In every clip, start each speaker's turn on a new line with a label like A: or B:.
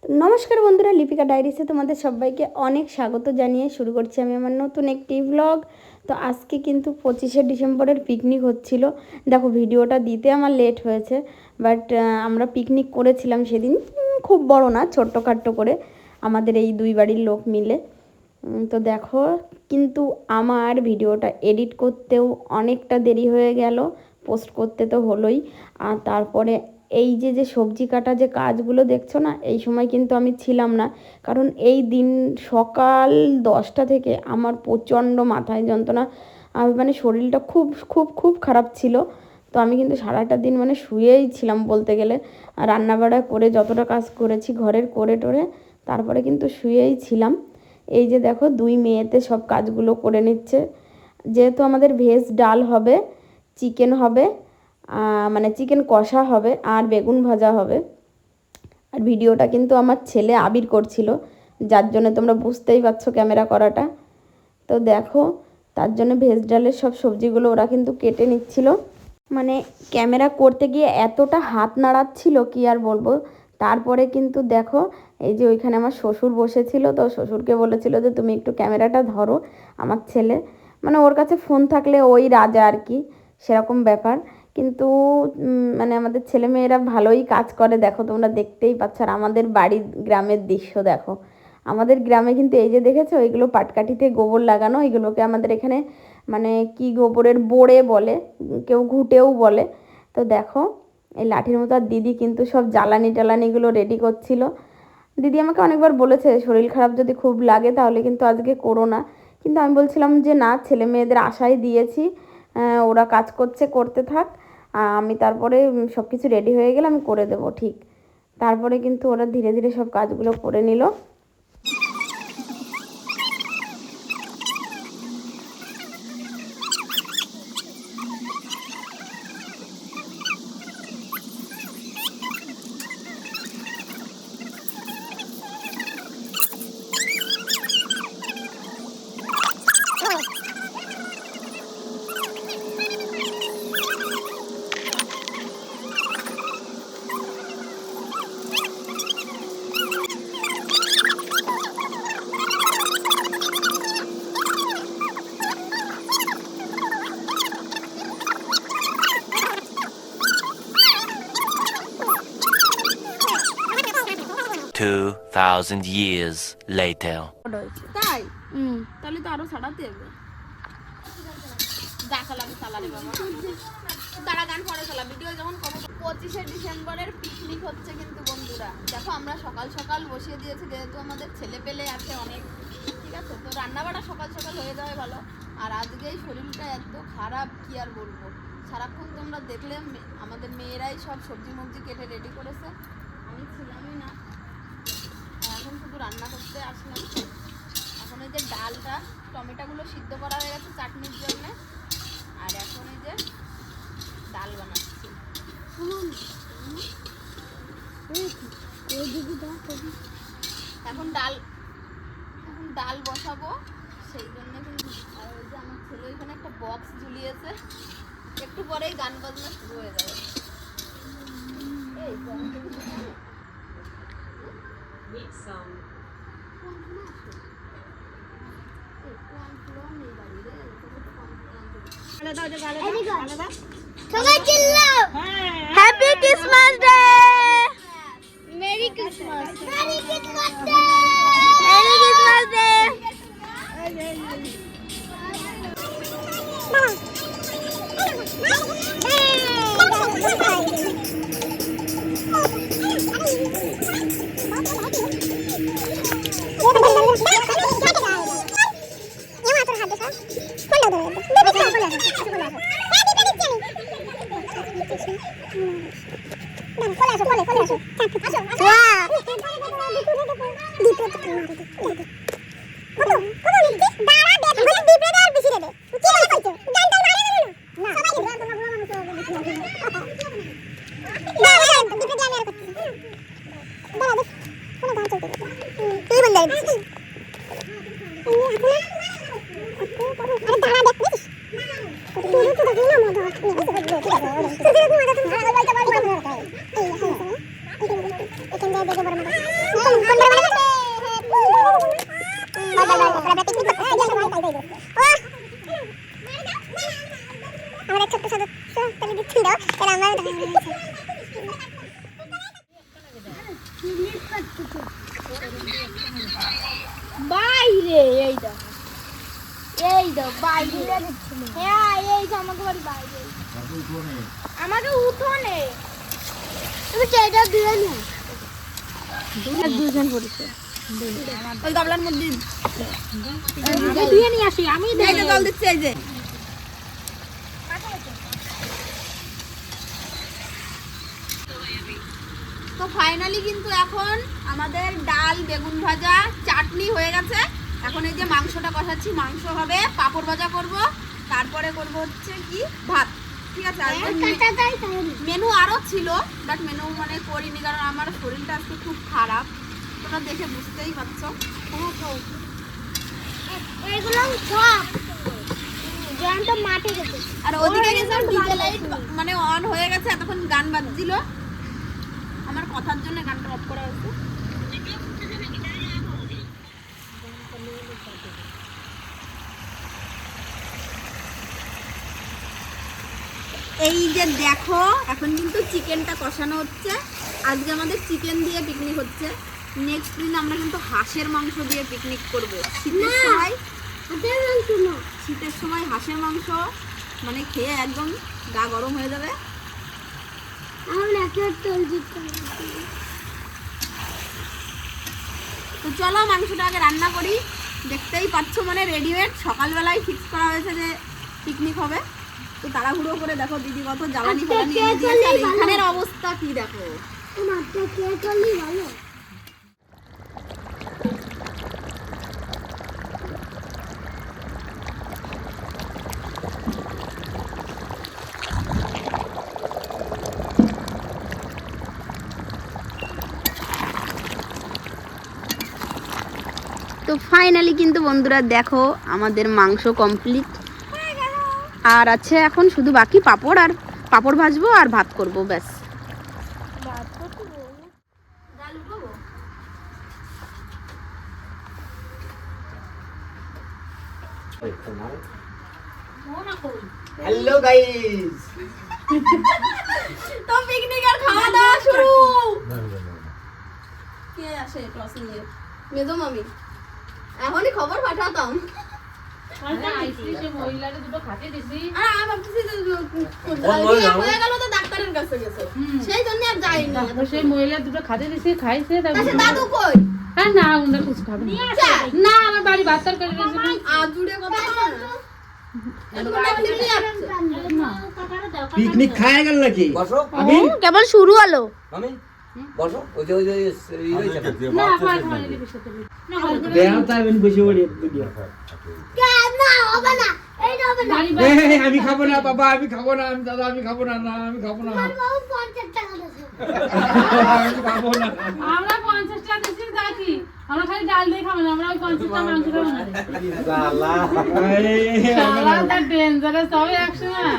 A: নমস্কার বন্ধুরা, লিপিকা ডায়েরিসে তোমাদের সবাইকে অনেক স্বাগত জানিয়ে শুরু করছি আমি আমার নতুন একটি ব্লগ। তো আজকে কিন্তু 25শে ডিসেম্বরের পিকনিক হচ্ছিল। দেখো ভিডিওটা দিতে আমার লেট হয়েছে, বাট আমরা পিকনিক করেছিলাম সেদিন, খুব বড় না, ছোট্টখাট্টো করে আমাদের এই দুই বাড়ির লোক মিলে। তো দেখো, কিন্তু আমার ভিডিওটা এডিট করতেও অনেকটা দেরি হয়ে গেল, পোস্ট করতে তো হলোই। আর তারপরে এই যে সবজি কাটা যে কাজগুলো দেখছো না, এই সময় কিন্তু আমি ছিলাম না, কারণ এই দিন সকাল 10টা থেকে আমার প্রচণ্ড মাথায় যন্ত্রণা, মানে শরীরটা খুব খুব খুব খারাপ ছিল। তো আমি কিন্তু সারাটা দিন মানে শুয়েই ছিলাম বলতে গেলে। আর রান্নাবাড়া করে যতটা কাজ করেছি ঘরের করে টোরে, তারপরে কিন্তু শুয়েই ছিলাম। এই যে দেখো, দুই মেয়েতে সব কাজগুলো করে নিচ্ছে। যেহেতু আমাদের ভেজ ডাল হবে, চিকেন হবে, মানে চিকেন কষা হবে, আর বেগুন ভাজা হবে। আর ভিডিওটা কিন্তু আমার ছেলে আবির করছিল, যার জন্য তোমরা বুঝতেই পারছো ক্যামেরা করাটা। তো দেখো, তার জন্য ভেজ ডালের সব সবজিগুলো ওরা কিন্তু কেটে নিচ্ছিল। মানে ক্যামেরা করতে গিয়ে এতটা হাত নাড়াচ্ছিল কি আর বলবো। তারপরে কিন্তু দেখো, এই যে ওইখানে আমার শ্বশুর বসেছিল, তো শ্বশুরকে বলেছিল যে তুমি একটু ক্যামেরাটা ধরো। আমার ছেলে মানে ওর কাছে ফোন থাকলে ওই রাজা আর কি, সেরকম ব্যাপার। কিন্তু মানে আমাদের ছেলে মেয়েরা ভালোই কাজ করে, দেখো তোমরা দেখতেই পাচ্ছ। আর আমাদের বাড়ির গ্রামের দৃশ্য দেখো, আমাদের গ্রামে কিন্তু এই যে দেখেছো, এইগুলো পাটকাঠিতে গোবর লাগানো, এগুলোকে আমাদের এখানে মানে কি গোবরের বড়ে বলে, কেউ ঘুঁটেও বলে। তো দেখো, এই লাঠির মতো। আর দিদি কিন্তু সব জ্বালানি টালানিগুলো রেডি করছিল। দিদি আমাকে অনেকবার বলেছে শরীর খারাপ যদি খুব লাগে তাহলে কিন্তু আজকে করো না, কিন্তু আমি বলছিলাম যে না, ছেলে মেয়েদের আশায় দিয়েছি, ওরা কাজ করছে, করতে থাক। আমি তারপরে সব কিছু রেডি হয়ে গেলে আমি করে দেবো ঠিক। তারপরে কিন্তু ওরা ধীরে ধীরে সব কাজগুলো করে নিল।
B: 2,000 years later.
A: তাই তাহলে তো আরো ছাড়াতে হবে। দেখালাম সালারে বাবা, তারা গান পরে চালা ভিডিও যখন 25শে ডিসেম্বরের পিকনিক হচ্ছে কিন্তু বন্ধুরা। দেখো আমরা সকাল সকাল বসিয়ে দিয়েছি, যেহেতু আমাদের ছেলে পেলে আছে অনেক, ঠিক আছে, তো রান্নাবাড়া সকাল সকাল হয়ে যাবে ভালো। আর আজকেই শরীরটা এত খারাপ কি আর বলবো। সারাক্ষণ তোমরা দেখলে আমাদের মেয়েরাই সব সবজি মবজি কেটে রেডি করেছে, আমি ছিলামই না। এখন শুধু রান্না করতে আসলাম। এখন এই যে ডালটা, টমেটোগুলো সিদ্ধ করা হয়ে গেছে চাটনির জন্য। আর এখন এই যে ডাল বানাচ্ছি। এখন ডাল বসাবো সেই জন্য কিন্তু। আর ওই যে আমার ছেলে ওইখানে একটা বক্স ঝুলিয়েছে, একটু পরেই গান বাজনা শুরু হয়ে যাবে। এই happy Christmas day, merry Christmas, merry Christmas day, merry Christmas day.
C: আমাদের ছোট্ট সদস্য তাহলে দিচ্ছিল এরা আমরা
D: বাইরে এই দাও বাইরে হ্যাঁ এই তো আমাকে বাড়ি বাইরে আমাকে উঠোনে তুমি চাইটা দিয়ে নে
A: দুজন পড়েছে
D: ওই গাবলার মধ্যে দিয়ে নিয়ে আসি আমি জল দিচ্ছি এই যে তো ফাইনালি কিন্তু এখন আমাদের ডাল বেগুন ভাজা চাটনি হয়ে গেছে। এখন এই যে মাংসটা কষাচ্ছি, মাংস হবে, পাঁপড় ভাজা করব, তারপরে করব হচ্ছে কি ভাত। ঠিক আছে, মেনু আরও ছিল বাট মেনু মানে করিনি কারণ আমার শরীরটা আজকে খুব খারাপ, তোমরা দেখে বুঝতেই পারছো।
C: এইগুলো সব জ্যান্ত মাঠে গেছে।
D: আর ওদিকে গেছে ডিজে লাইট মানে অন হয়ে গেছে, এতক্ষণ গান বাজছিল, আমার কথার জন্য গানটা অফ করা হয়েছে। এই যে দেখো এখন কিন্তু চিকেনটা কষানো হচ্ছে। আজকে আমাদের চিকেন দিয়ে পিকনিক হচ্ছে, নেক্সট দিন আমরা কিন্তু হাঁসের মাংস দিয়ে পিকনিক করব। শীতের সময় হাঁসের মাংস মানে খেয়ে একদম গা গরম হয়ে যাবে। তো চলো মাংসটা আগে রান্না করি। দেখতেই পাচ্ছ মানে রেডিমেড সকালবেলায় ফিক্স করা হয়েছে যে পিকনিক হবে। তো তাড়াহুড়ো করে দেখো দিদি কত জ্বালানি ফালানি এনে দিয়েছে, আর এখানের অবস্থা কি দেখো।
A: তো ফাইনালি কিন্তু বন্ধুরা দেখো আমাদের মাংস কমপ্লিট, আর আছে এখন শুধু বাকি পাঁপড়, আর পাঁপড় ভাজবো আর ভাত করব ব্যাস।
E: হ্যালো গাইস,
D: তো পিকনিকের খাওয়া দাওয়া শুরু। কে আসে টস নিয়ে? মেজো মামি। এখনই খবর পাঠাতাম। আর আমি ভাবতেছি যে হয়ে গেল তো ডাক্তারের কাছে গেছে, সেই জন্য আর যাইনি।
F: সেই মহিলা দুটো খাতে দিছে, খাইছে, তারপর
D: দাদু কই?
F: হ্যাঁ না ওনারা কিছু খাবে না, আমার বাড়ি বাচ্চার করে দিয়েছে।
D: আজুড়ে কথা
E: পিকনিক খায় গেল নাকি? বসো
A: কেবল শুরু হলো।
E: আমি বসো, ওই যে
F: না আমার ঘরে দিবি সাথে না
E: দেও তাই আমি বসে পড়ি ভিডিও।
C: না হবে না, এইটা হবে না।
E: আমি খাবো না বাবা, আমি খাবো না, আমি দাদা আমি খাবো না, না আমি খাবো না,
C: বাবু 50 টাকা দিয়েছে।
E: আমি খাবো না।
F: আমরা 50 টাকা দিছি দেখি, আমরা খালি ডাল দিয়ে খাবো না, আমরা ওই 50 টাকা মাংস খাবো না।
E: আল্লাহ
F: শালা তা ডেঞ্জারাস হবে একসময়।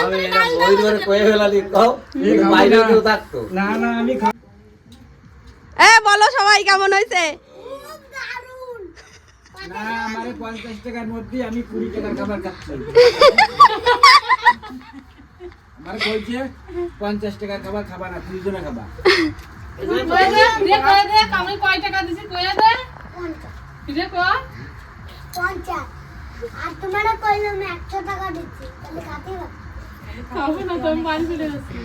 E: আমি ওই ধরে কয়ে ফেলালি কও, বাইরে কেউ থাকতো না। না আমি
A: বলো সবাই কেমন হয়েছে?
E: না, আমারে 50 টাকার মধ্যে আমি 20 টাকার খাবার খাচ্ছি। আমার কইছে 50 টাকার খাবার খাবা না, 2 জনে খাবা।
F: কয়ে দে আমি কয় টাকা দিছি কয়ে দে।
C: 50
F: রে কয়
C: 50 আর তোমারা কইলে আমি 100 টাকা দিচ্ছি, তাহলে খাতে হবে।
F: খাবো না তো, আমি বাড়ি ফিরে আসছি।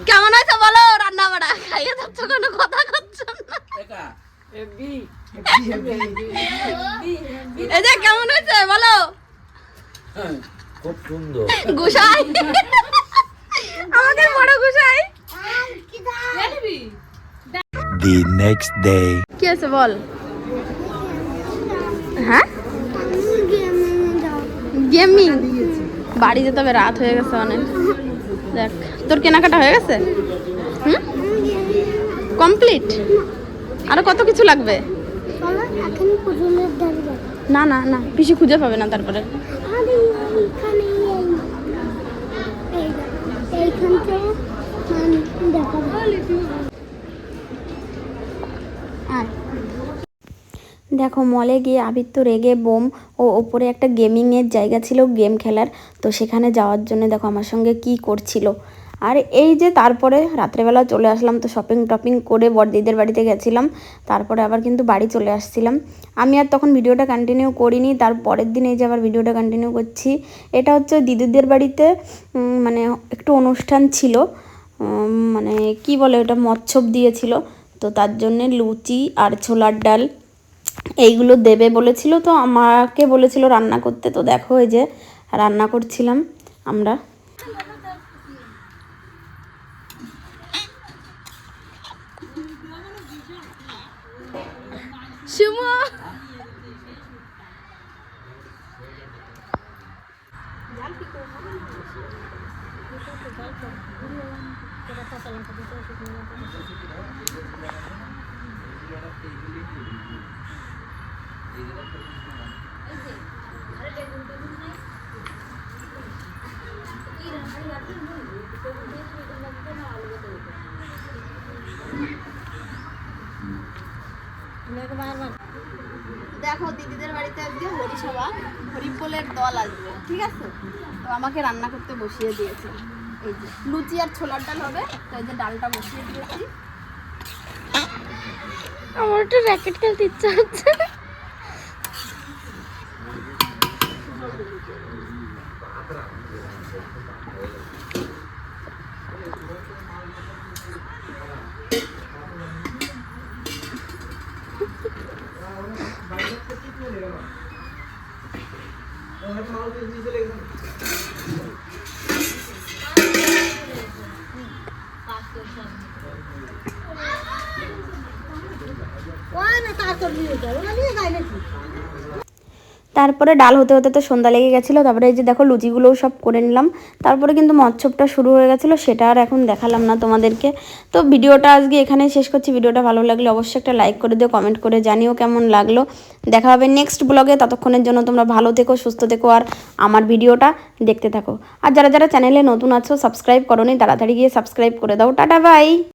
A: কেমন হয়েছে বলো? রান্না বাড়া খাইয়ে যাচ্ছ, কোনো কথা করছো না।
E: এটা
A: এই যে কেমন হয়েছে বলো?
E: খুব সুন্দর।
A: গুসাই আমাকে বড় গুসাই।
C: আর কি দাও?
F: জানিবি
B: The next day.
A: কি আছে বল? হ্যাঁ গেমিং, বাড়ি যেতে হবে, রাত হয়ে গেছে অনেক। দেখ তোর কেনাকাটা হয়ে গেছে? হুম কমপ্লিট? আরো কত কিছু লাগবে?
C: চলো এখন পুজোর ধারে যাই।
A: না না না, পিসি খুঁজে পাবে না তারপরে।
C: আরে এইখানে এইখান থেকে দেখা
A: দেখো মলে গিয়ে আবির তো রেগে বোম, ও ওপরে একটা গেমিংয়ের জায়গা ছিল গেম খেলার, তো সেখানে যাওয়ার জন্য দেখো আমার সঙ্গে কি করছিল। আর এই যে তারপরে রাত্রেবেলা চলে আসলাম, তো শপিং টপিং করে বড়দিদের বাড়িতে গেছিলাম, তারপরে আবার কিন্তু বাড়ি চলে আসছিলাম। আমি আর তখন ভিডিওটা কন্টিনিউ করিনি, তার পরের দিন এই যে আবার ভিডিওটা কন্টিনিউ করছি। এটা হচ্ছে দিদিদের বাড়িতে মানে একটু অনুষ্ঠান ছিল, মানে কি বলে ওটা, মৎসব দিয়েছিল, তো তার জন্যে লুচি আর ছোলার ডাল এইগুলো দেবে বলেছিল, তো আমাকে বলেছিল রান্না করতে। তো দেখো এই যে রান্না করছিলাম আমরা।
D: সুমো দেখো দিদিদের বাড়িতে আজকে হরিসভা, হরিবোলের দল আসবে, ঠিক আছে? তো আমাকে রান্না করতে বসিয়ে দিয়েছে। এই যে লুচি আর ছোলার ডাল হবে, তো এই যে ডালটা বসিয়ে দিয়েছি।
C: আমার তো র্যাকেট খেলতে ইচ্ছা হচ্ছে।
A: তারপরে ডাল হতে হতে তো সন্ধ্যা লেগে গেছিলো, তারপরে এই যে দেখো লুচিগুলোও সব করে নিলাম। তারপরে কিন্তু মৎসবটা শুরু হয়ে গেছিলো, সেটা আর এখন দেখালাম না তোমাদেরকে। তো ভিডিওটা আজকে এখানেই শেষ করছি। ভিডিওটা ভালো লাগলে অবশ্যই একটা লাইক করে দিও, কমেন্ট করে জানিও কেমন লাগলো। দেখা হবে নেক্সট ব্লগে, ততক্ষণের জন্য তোমরা ভালো থেকো, সুস্থ থেকো, আর আমার ভিডিওটা দেখতে থাকো। আর যারা যারা চ্যানেলে নতুন আছো, সাবস্ক্রাইব করোনি, তাড়াতাড়ি গিয়ে সাবস্ক্রাইব করে দাও। Tata bye.